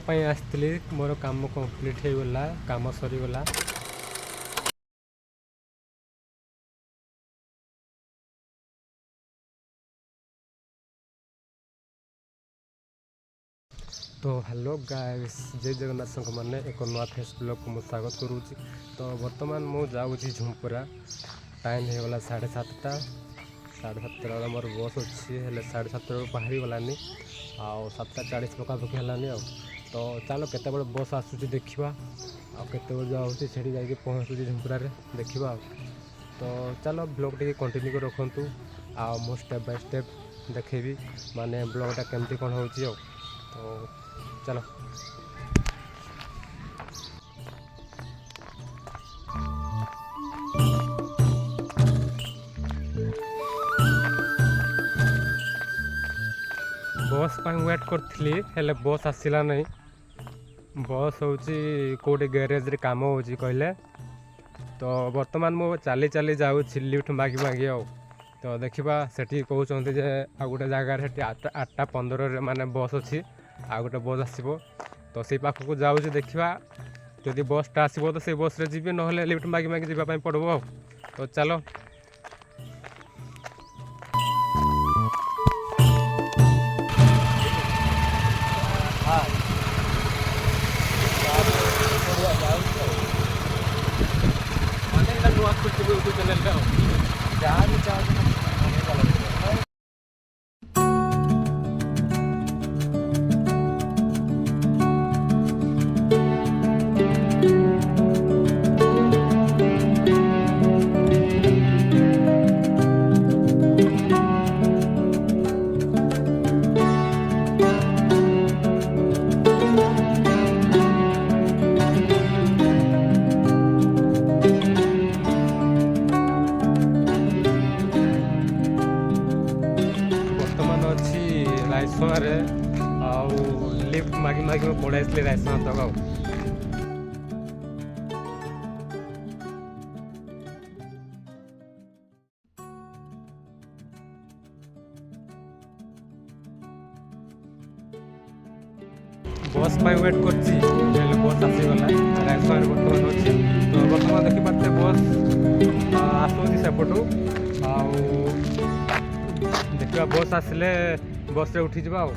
ପାଇଁ ଆସିଥିଲି, ମୋର କାମ କମ୍ପ୍ଲିଟ୍ ହେଇଗଲା, କାମ ସରିଗଲା। तो हेलो गाइस, जय जगन्नाथ मैंने एक नुआ फेस ब्लॉग को स्वागत करुँची। तो बर्तमान मु जाऊँगी झुंपुरा। टाइम होगला 7:30 7:30 मोर बस अच्छी है 7:30 बाहरी गलानी आउ 7:40 पकापकी है। तो चलो केते बस आसूँ देखा आते जाऊँगी से जाकि पहुँचुची झुंपुरा देखा। तो चलो ब्लॉग टी कंटिन्यू कर रखु मु स्टेप बाय स्टेप देखेबी माने ब्लॉगटा केमती कौन हो। तो चलो बस वेट करी हेले बस आसला नहीं। बस हूँ कौटे गैरेज रे काम हो कहले। तो बर्तमान मु चली चली जाऊँ लिफ्ट मागी मागी तो देखा से कहते जे आ गोटे जगार 8:15 माने बस अच्छी आ गोटे बस आसो। तो से पाखक जाऊँ देखा जदि बसटा आसो तो से बस रे जी ना लिफ्ट मागी मागी जावाई पड़ो। तो चलो रायसमारे लिफ्ट मागी मागी मैं पड़े आसली रायसमा तक। बस वेट कर बस आसीगला रायसमार बर्तमान अच्छी। तो बर्तमान देखिपारे बस आसूँ सेपटू देखा बस आसिले बस रे उठी जावा।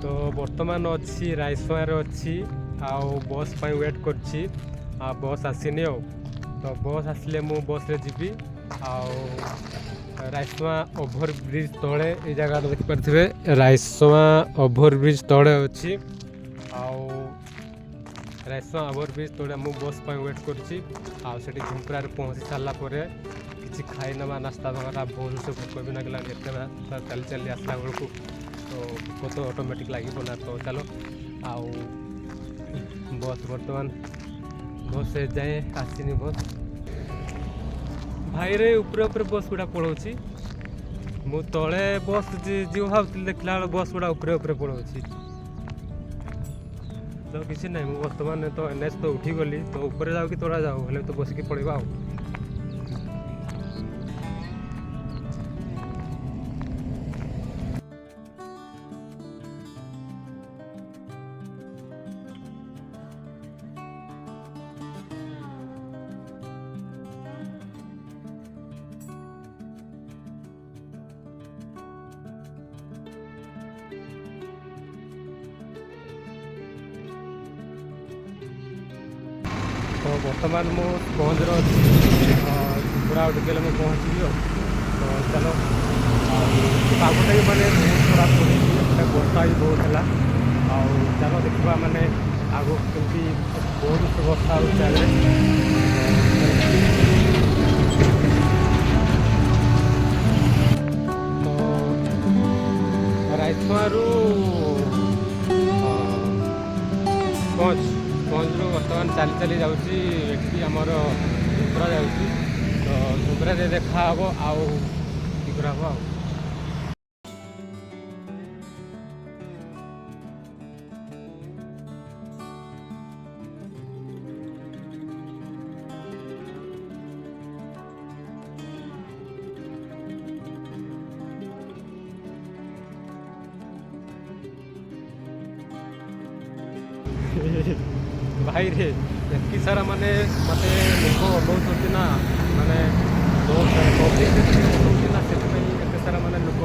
तो बर्तमान अच्छी रायसमार अच्छी बस वेट करछि बस आसीनी। तो बस आसिले मु बस रे जीवी रायसमा ओभर ब्रिज तले ये जगह देखिपारे रायसमा ओभर ब्रिज तले अच्छी रायसमा ओभर ब्रिज तले मु बस वेट करछि से झुंपुरा पहुँची सारा किसी खाई नवा नास्ता वगैरह बहुत से भोक भी लगला चली चली आसला बेलू। तो भोक तो ऑटोमेटिक लगे ना। तो चलो बस बर्तमान बस जाए आसनी बस भाई रे ऊपर ऊपर बस गुड़ा पड़ोची मु तले बस जो भावती देखला बस गुड़ा ऊपर ऊपर पड़ोची। तो किसी ना मुझे बर्तमान तो एनएच तो उठी गली तो ऊपर जाओ कि तोड़ा जाओ हेल्ले तो बसिकी पड़ेगा। तो बर्तमान मु पहुँच पूरा टिके मैं पहुँची। तो चलो पागटा भी मैंने बहुत खराब कर वर्षा भी बहुत है चलो देखा मैंने आग कमी बहुत वर्षा हो। तो रायसमारू पहुँच बर्तमान चली चली जाऊँगी आमर झुंपुरा जाऊँगी। तो झुंपुरा देखा हम आउ कराब। भाई रे एति सारा माने मते लोक अनौଛନ୍ତି ना माने पब्लिक ना से एते सारा माने लोक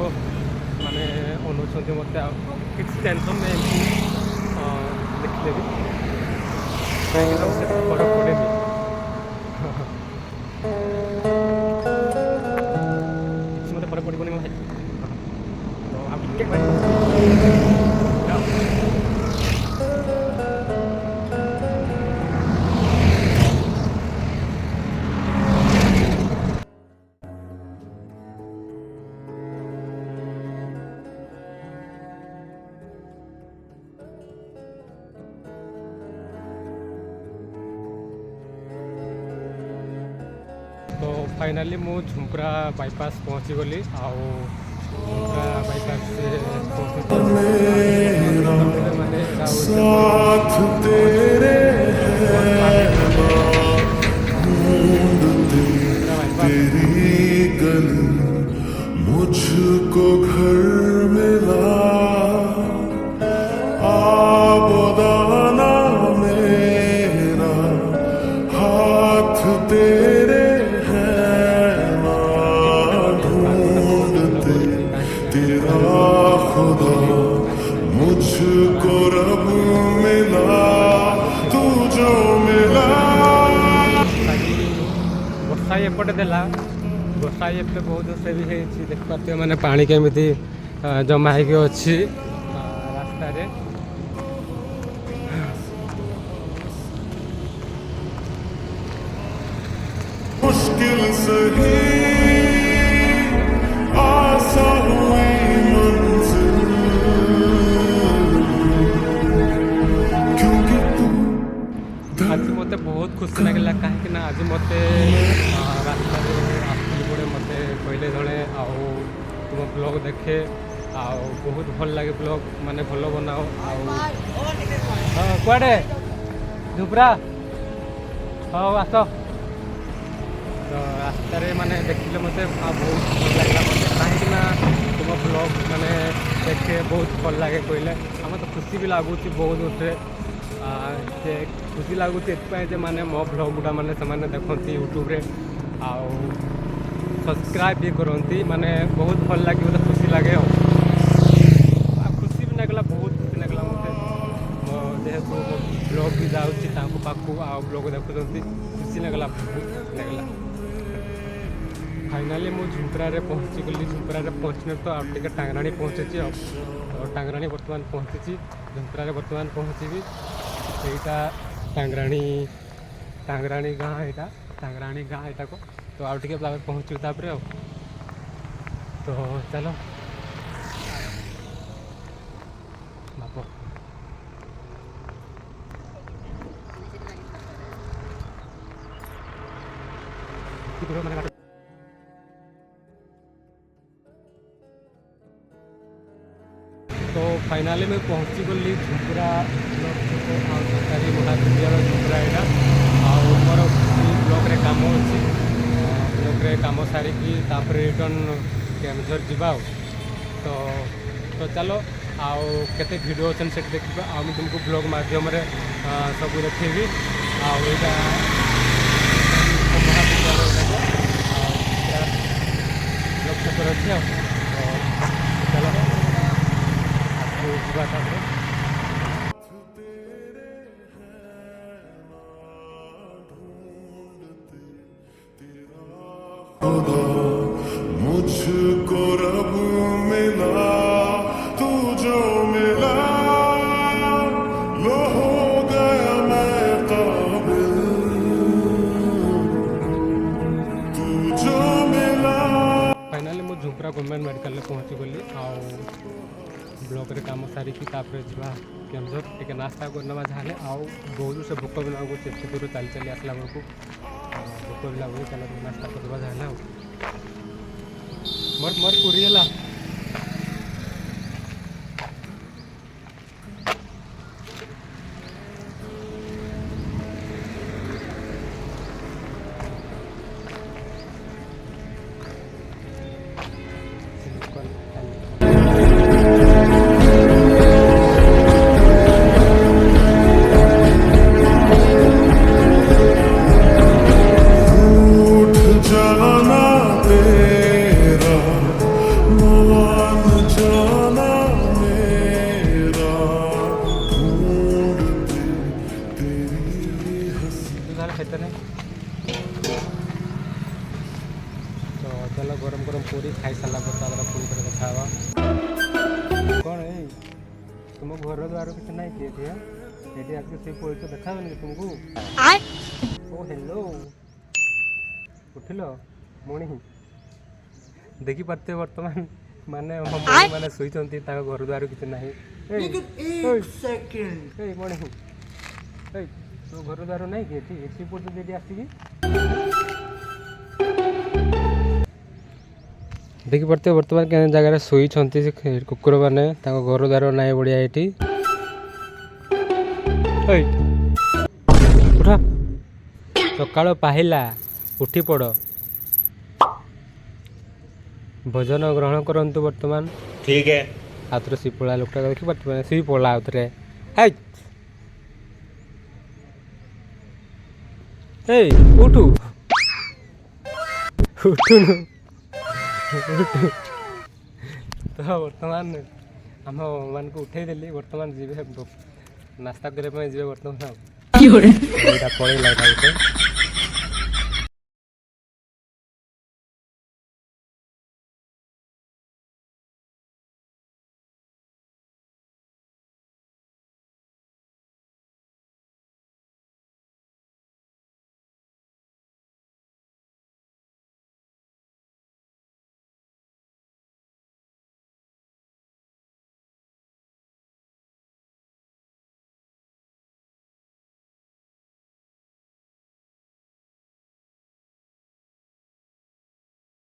माने अनौଛନ୍ତି मते किसी टेंशन में देखले भी फरक पड़ेनी କିଛି ମତେ ଫରକ ପଡ଼ିବନି ମୋ ଭାଇ ତ ଆଉ ଟିକେ तो फाइनाली मु झुम्परा बाईपास पहुँची गली आउ झुम्परा बाईपास से माने साथ तेरे तेरी गली मुझको घर मिला आबोदाना मेरा हाथ तेरे तेरा खुदा मुझको रब मिला तू जो मिला गोसाई एपटे देला गोसाई एपटे बहुत से भी है देखते मैंने पानी केमी जमा हो रास्ता रे मुश्किल सही आसा हुई मंजिल क्योंकि तू आज मत बहुत खुशी लगे कहीं आज मत रास्ता आसली पड़े मत कहले जड़े तुम ब्लॉग देखे बहुत भल लगे ब्लॉग माने भल बनाओ कड़े झुपरा हाँ आस तो रास्तार माने देखिले मत बहुत भल लगे मत कहीं तुम ब्लॉग माने देखे बहुत भल लगे कहले आम तो खुशी भी लगुच बहुत उठे खुशी लगुच ये माने मो ब्लॉग गुड़ा माने से देखती यूट्यूब रे सब्सक्राइब भी करती माने बहुत भल लगे मतलब खुशी लगे खुशी भी लगला बहुत खुशी लगला मत जेहेतु ब्लॉग भी जाऊँगी पाखु ब्लॉग देखुं खुशी लगला बहुत खुशी लगला फाइनाली मु झुम्परा पहुँची गली झुम्परा पहुँचने तो आगे टांगराणी पहुँची तो टांगराणी बर्तमान पहुँची झुम्परा बर्तमान पहुँची यहाँ टांगराणी गाँ यहाँ टांगराणी गाँ यहाँ को तो आउ टे पहुँचू तापर तो चलो बाप मैंने तो फाइनाली मैं पहुँची गली झुम्परा सरकारी महाविद्यालय झुम्परा यहाँ मोर ब्लॉक काम अच्छी ब्लॉक काम सारिकी रिटर्न केमझर जीवा तो तो चलो आते भिडियो अच्छे से देखा तुमको ब्लॉग मध्यम सब देखी महाविद्यालय ब्लॉक पेपर अच्छे चलो जीवा खुदा मुझको रब मिला तू जो मिला लो हो गया मैं काबिल तू जो मिला फाइनाली मु झुम्परा गवर्नमेंट मेडिकल पहुँची गली ब्लॉक रे काम सारिकी जा केमझर टे नास्ता करना जहाँ आउ बहुत से भोक भी लगुच एत दूर चली चली आसला बेलू भोक भी लगुच चल नास्ता करवा जहाँ मोर मोर पूरी है तो चलो गरम गरम पूरी खाई सारा पर पुणी कर देखा कौन है तुम घर द्वार किसी ना किए थे ये आगे से कोई तो देखा तुमको ओ हेलो उठिल मुणी देखी पारते वर्तमान माने माने शुई घर द्वार किसी ना मणि तो घर द्वार नहीं किए पड़ती आसिकी देखी पारते वर्तमान के जगह शुई कुकुर मैंने घर द्वार नाई बढ़िया ये उठ सका पाहिला उठी पड़ भोजन ग्रहण करंतु वर्तमान ठीक है आउे सी पड़ा लोकटा देखी पार्थे सी पड़ा आउे उठू उठुनु तो वर्तमान आम मान को उठे देली वर्तमान जी नास्ता करने जी वर्तमान पड़ेगा